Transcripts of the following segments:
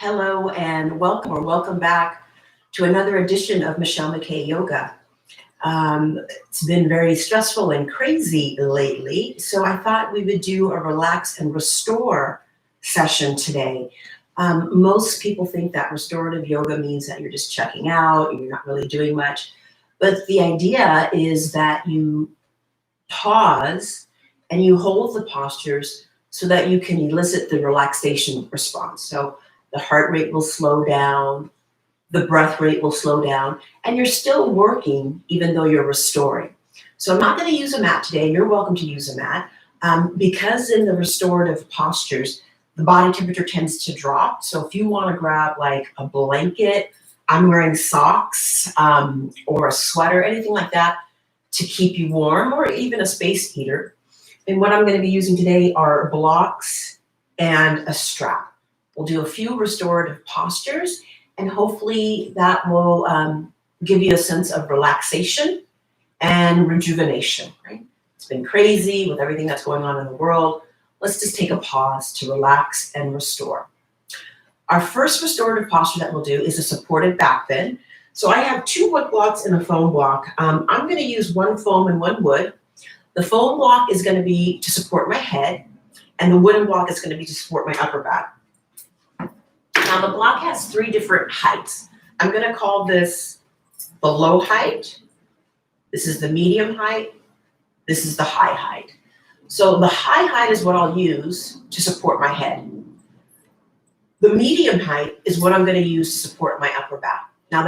Hello and welcome or welcome back to another edition of Michelle McKay Yoga. It's been very stressful and crazy lately, so I thought we would do a relax and restore session today. Most people think that restorative yoga means that you're just checking out, you're not really doing much, but the idea is that you pause and you hold the postures so that you can elicit the relaxation response. So the heart rate will slow down, the breath rate will slow down, and you're still working even though you're restoring. So I'm not going to use a mat today. You're welcome to use a mat because in the restorative postures, the body temperature tends to drop. So if you want to grab like a blanket, I'm wearing socks or a sweater, anything like that to keep you warm, or even a space heater. And what I'm going to be using today are blocks and a strap. We'll do a few restorative postures, and hopefully that will give you a sense of relaxation and rejuvenation, right? It's been crazy with everything that's going on in the world. Let's just take a pause to relax and restore. Our first restorative posture that we'll do is a supported back bend. So I have two wood blocks and a foam block. I'm going to use one foam and one wood. The foam block is going to be to support my head, and the wooden block is going to be to support my upper back. Now the block has three different heights. I'm going to call this the low height. This is the medium height. This is the high height. So the high height is what I'll use to support my head. The medium height is what I'm going to use to support my upper back. Now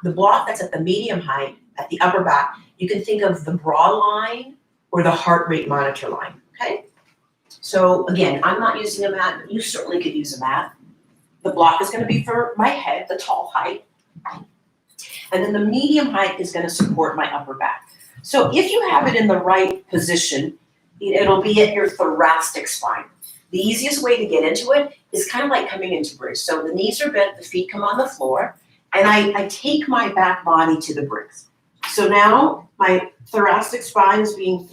the block that's at the medium height, at the upper back, you can think of the bra line or the heart rate monitor line, okay? So again, I'm not using a mat, but you certainly could use a mat. The block is going to be for my head, the tall height. And then the medium height is going to support my upper back. So if you have it in the right position, it'll be at your thoracic spine. The easiest way to get into it is kind of like coming into bridge. So the knees are bent, the feet come on the floor, and I take my back body to the bricks. So now my thoracic spine is being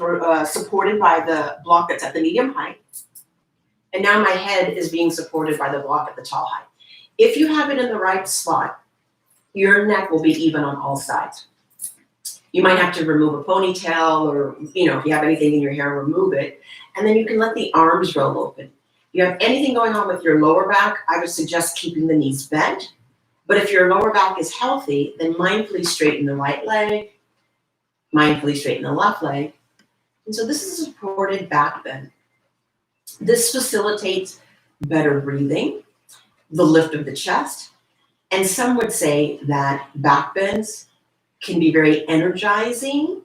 supported by the block that's at the medium height. And now my head is being supported by the block at the tall height. If you have it in the right spot, your neck will be even on all sides. You might have to remove a ponytail, or if you have anything in your hair, remove it. And then you can let the arms roll open. If you have anything going on with your lower back, I would suggest keeping the knees bent. But if your lower back is healthy, then mindfully straighten the right leg, mindfully straighten the left leg. And so this is a supported back bend. This facilitates better breathing, the lift of the chest, and some would say that back bends can be very energizing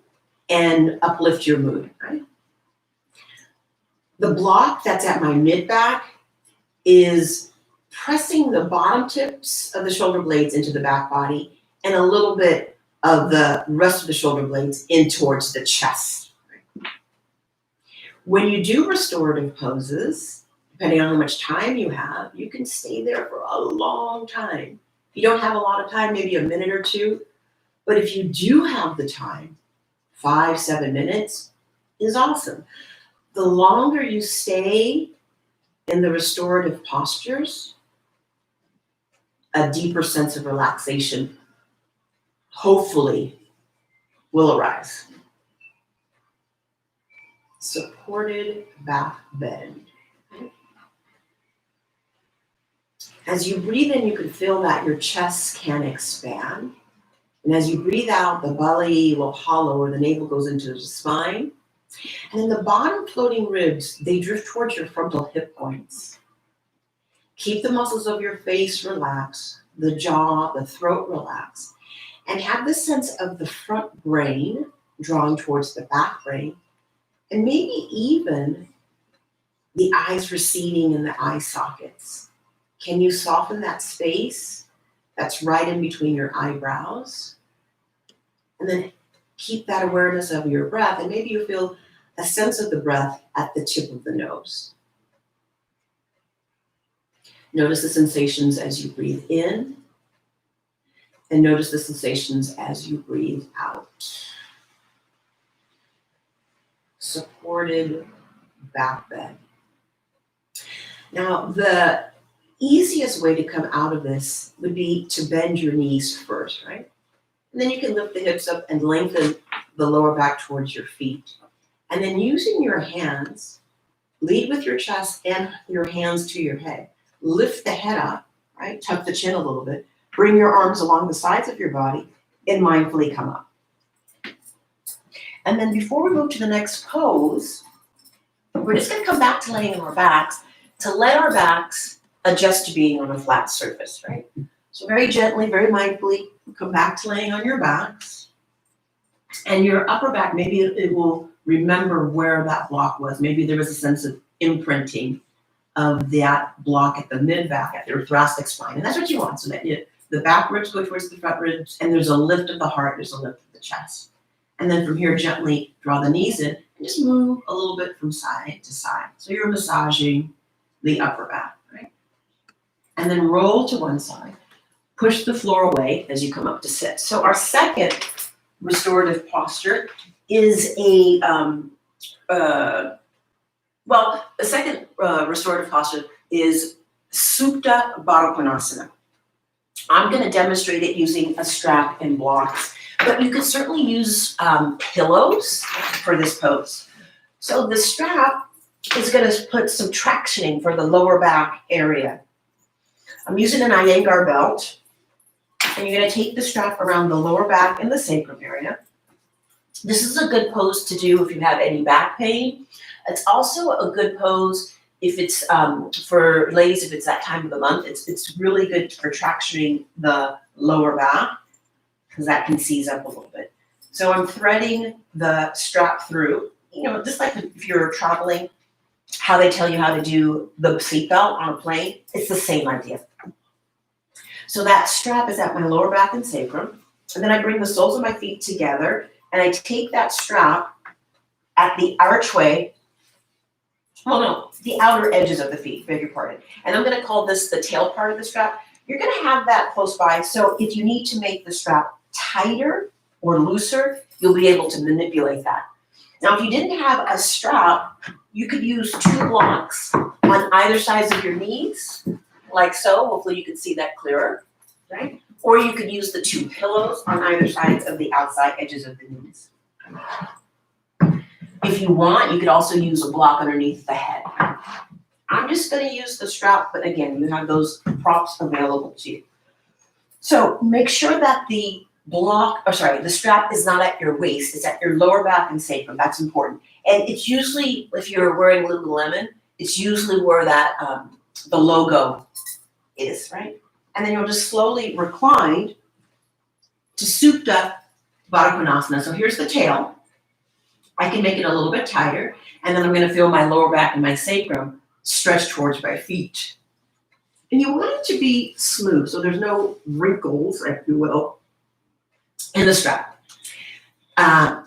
and uplift your mood, right? The block that's at my mid-back is pressing the bottom tips of the shoulder blades into the back body and a little bit of the rest of the shoulder blades in towards the chest. When you do restorative poses, depending on how much time you have, you can stay there for a long time. If you don't have a lot of time, maybe a minute or two. But if you do have the time, 5-7 minutes is awesome. The longer you stay in the restorative postures, a deeper sense of relaxation hopefully will arise. Supported back bend. As you breathe in, you can feel that your chest can expand. And as you breathe out, the belly will hollow, or the navel goes into the spine. And then the bottom floating ribs, they drift towards your frontal hip points. Keep the muscles of your face relaxed, the jaw, the throat relaxed, and have this sense of the front brain drawn towards the back brain, and maybe even the eyes receding in the eye sockets. Can you soften that space that's right in between your eyebrows? And then keep that awareness of your breath, and maybe you feel a sense of the breath at the tip of the nose. Notice the sensations as you breathe in, and notice the sensations as you breathe out. Supported back bend. Now, the easiest way to come out of this would be to bend your knees first, right? And then you can lift the hips up and lengthen the lower back towards your feet. And then using your hands, lead with your chest and your hands to your head. Lift the head up, right? Tuck the chin a little bit. Bring your arms along the sides of your body and mindfully come up. And then before we move to the next pose, we're just going to come back to laying on our backs to let our backs adjust to being on a flat surface, right? So very gently, very mindfully, come back to laying on your backs. And your upper back, maybe it will remember where that block was. Maybe there was a sense of imprinting of that block at the mid-back, at your thoracic spine. And that's what you want, so that the back ribs go towards the front ribs, and there's a lift of the heart, there's a lift of the chest. And then from here, gently draw the knees in and just move a little bit from side to side. So you're massaging the upper back, right? And then roll to one side. Push the floor away as you come up to sit. So our second restorative posture is the second restorative posture is Supta Baddha Konasana. I'm going to demonstrate it using a strap and blocks, but you could certainly use pillows for this pose. So the strap is going to put some tractioning for the lower back area. I'm using an Iyengar belt, and you're going to take the strap around the lower back and the sacrum area. This is a good pose to do if you have any back pain. It's also a good pose if it's for ladies, if it's that time of the month. It's really good for tractioning the lower back because that can seize up a little bit. So I'm threading the strap through, just like if you're traveling, how they tell you how to do the seatbelt on a plane, it's the same idea. So that strap is at my lower back and sacrum. And then I bring the soles of my feet together and I take that strap at the archway, the outer edges of the feet, beg your pardon. And I'm going to call this the tail part of the strap. You're going to have that close by. So if you need to make the strap tighter or looser, you'll be able to manipulate that. Now, if you didn't have a strap, you could use 2 blocks on either sides of your knees, like so. Hopefully you can see that clearer, right? Or you could use the 2 pillows on either sides of the outside edges of the knees. If you want, you could also use a block underneath the head. I'm just going to use the strap, but again, you have those props available to you. So make sure that the strap is not at your waist, it's at your lower back and sacrum. That's important. And it's usually, if you're wearing Lululemon, it's usually where that the logo is, right? And then you'll just slowly recline to Supta Baddha Konasana. So here's the tail. I can make it a little bit tighter, and then I'm going to feel my lower back and my sacrum stretch towards my feet. And you want it to be smooth, so there's no wrinkles, if you will, in the strap.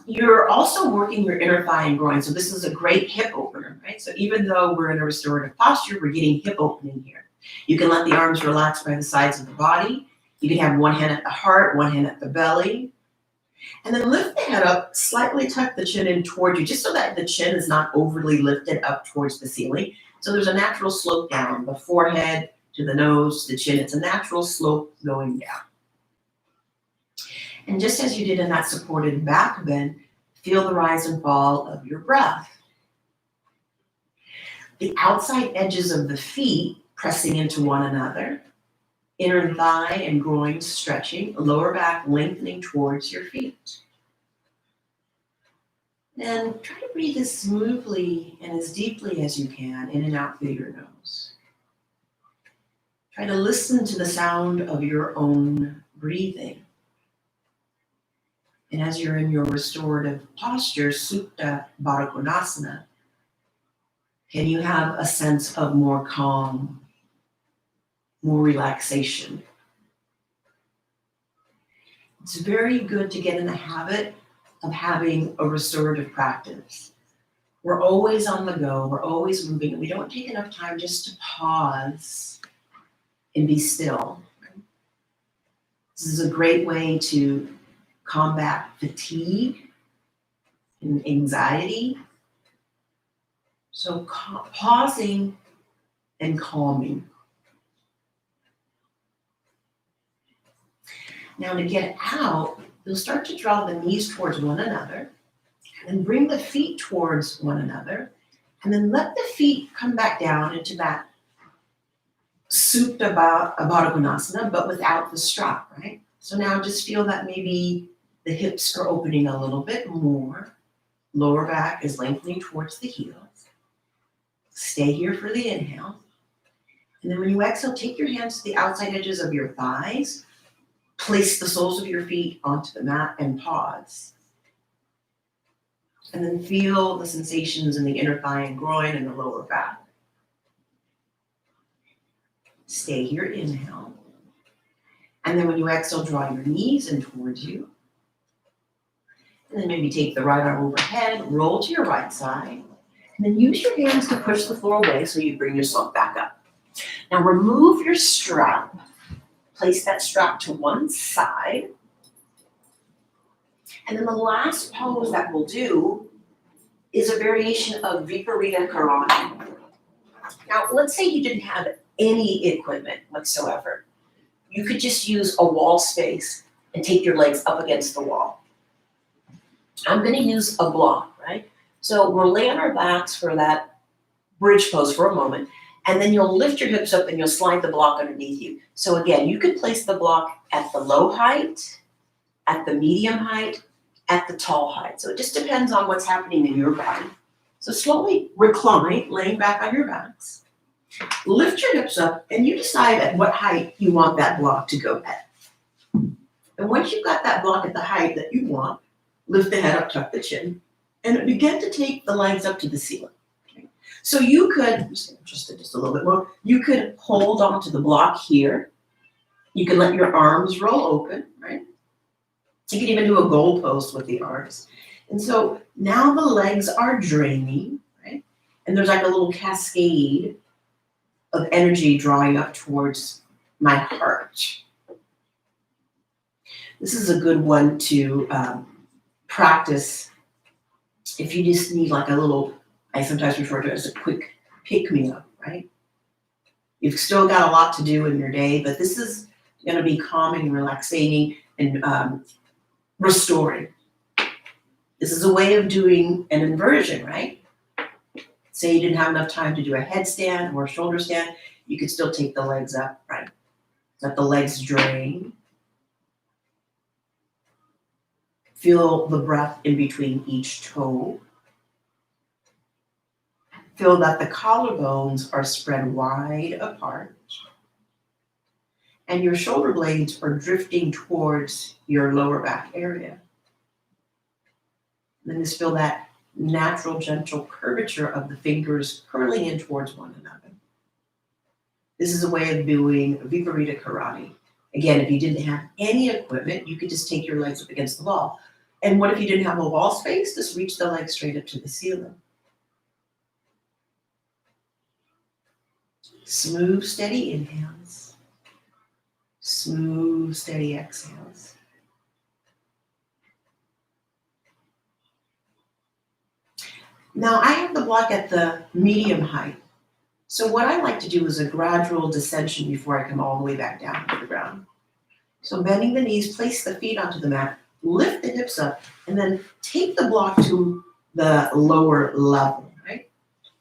You're also working your inner thigh and groin, so this is a great hip opener, right? So even though we're in a restorative posture, we're getting hip opening here. You can let the arms relax by the sides of the body. You can have one hand at the heart, one hand at the belly. And then lift the head up, slightly tuck the chin in toward you, just so that the chin is not overly lifted up towards the ceiling. So there's a natural slope down, the forehead to the nose, to the chin. It's a natural slope going down. And just as you did in that supported back bend, feel the rise and fall of your breath. The outside edges of the feet pressing into one another. Inner thigh and groin stretching, lower back lengthening towards your feet. And try to breathe as smoothly and as deeply as you can, in and out through your nose. Try to listen to the sound of your own breathing. And as you're in your restorative posture, Supta Baddha Konasana, can you have a sense of more calm, more relaxation? It's very good to get in the habit of having a restorative practice. We're always on the go, we're always moving, and we don't take enough time just to pause and be still. This is a great way to combat fatigue and anxiety. So pausing and calming. Now to get out, you'll start to draw the knees towards one another and bring the feet towards one another. And then let the feet come back down into that Supta Baddha Konasana, but without the strap, right? So now just feel that maybe the hips are opening a little bit more. Lower back is lengthening towards the heels. Stay here for the inhale. And then when you exhale, take your hands to the outside edges of your thighs. Place the soles of your feet onto the mat and pause. And then feel the sensations in the inner thigh and groin and the lower back. Stay here, inhale. And then when you exhale, draw your knees in towards you. And then maybe take the right arm overhead, roll to your right side. And then use your hands to push the floor away so you bring yourself back up. Now remove your strap. Place that strap to one side. And then the last pose that we'll do is a variation of viparita karani. Now, let's say you didn't have any equipment whatsoever. You could just use a wall space and take your legs up against the wall. I'm going to use a block, right? So we'll lay on our backs for that bridge pose for a moment, and then you'll lift your hips up and you'll slide the block underneath you. So again, you can place the block at the low height, at the medium height, at the tall height. So it just depends on what's happening in your body. So slowly recline, laying back on your backs. Lift your hips up and you decide at what height you want that block to go at. And once you've got that block at the height that you want, lift the head up, tuck the chin, and begin to take the legs up to the ceiling. Okay? So you could, just a little bit more, you could hold onto the block here. You can let your arms roll open, right? You can even do a goal post with the arms. And so now the legs are draining, right? And there's like a little cascade of energy drawing up towards my heart. This is a good one to practice if you just need like a little, I sometimes refer to it as a quick pick-me-up, right? You've still got a lot to do in your day, but this is going to be calming, relaxing, and restoring. This is a way of doing an inversion, right? Say you didn't have enough time to do a headstand or a shoulder stand, you could still take the legs up, right? Let the legs drain. Feel the breath in between each toe. Feel that the collarbones are spread wide apart. And your shoulder blades are drifting towards your lower back area. Then just feel that natural, gentle curvature of the fingers curling in towards one another. This is a way of doing viparita karani. Again, if you didn't have any equipment, you could just take your legs up against the wall. And what if you didn't have a wall space? Just reach the legs straight up to the ceiling. Smooth, steady inhales. Smooth, steady exhales. Now I have the block at the medium height. So what I like to do is a gradual descension before I come all the way back down to the ground. So bending the knees, place the feet onto the mat, lift the hips up, and then take the block to the lower level, right?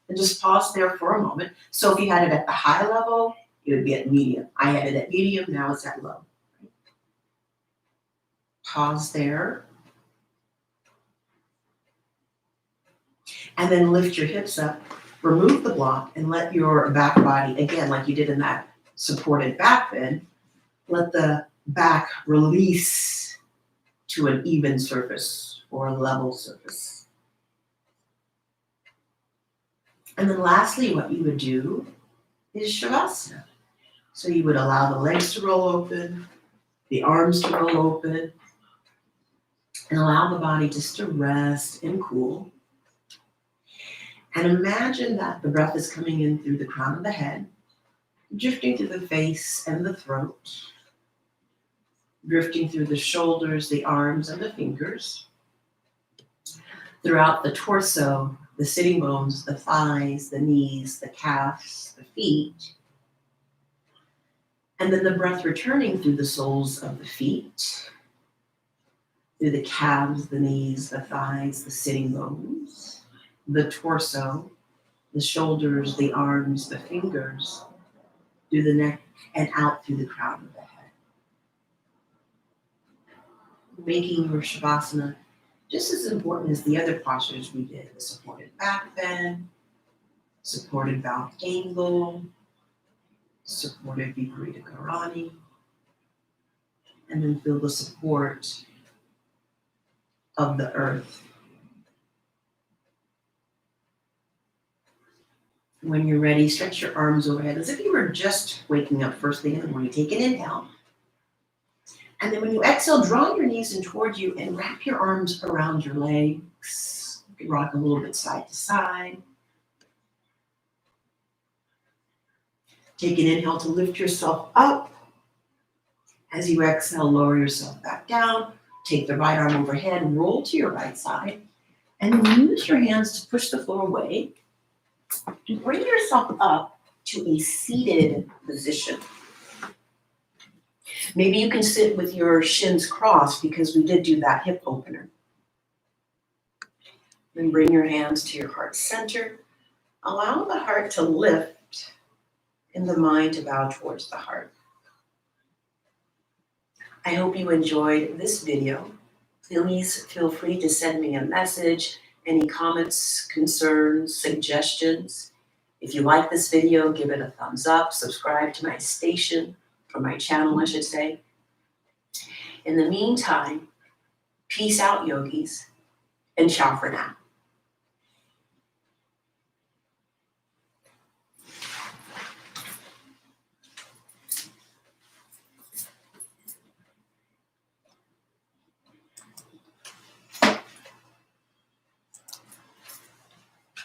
And just pause there for a moment. So if you had it at the high level, it would be at medium. I had it at medium, now it's at low. Pause there. And then lift your hips up, remove the block, and let your back body, again, like you did in that supported back bend, let the back release to an even surface or a level surface. And then lastly, what you would do is Shavasana. So you would allow the legs to roll open, the arms to roll open, and allow the body just to rest and cool. And imagine that the breath is coming in through the crown of the head, drifting through the face and the throat, drifting through the shoulders, the arms, and the fingers, throughout the torso, the sitting bones, the thighs, the knees, the calves, the feet, And then the breath returning through the soles of the feet, through the calves, the knees, the thighs, the sitting bones, the torso, the shoulders, the arms, the fingers, through the neck and out through the crown of the head. Making your Shavasana just as important as the other postures we did, the supported back bend, supported bowed angle, supported viparita karani, and then feel the support of the earth. When you're ready, stretch your arms overhead as if you were just waking up first thing in the morning. Take an inhale. And then when you exhale, draw your knees in toward you and wrap your arms around your legs. You can rock a little bit side to side. Take an inhale to lift yourself up. As you exhale, lower yourself back down. Take the right arm overhead, roll to your right side, and then use your hands to push the floor away and bring yourself up to a seated position. Maybe you can sit with your shins crossed because we did do that hip opener. Then bring your hands to your heart center. Allow the heart to lift and the mind to bow towards the heart. I hope you enjoyed this video. Please feel free to send me a message, any comments, concerns, suggestions. If you like this video, give it a thumbs up, subscribe to my station, or my channel, I should say. In the meantime, peace out, yogis, and ciao for now.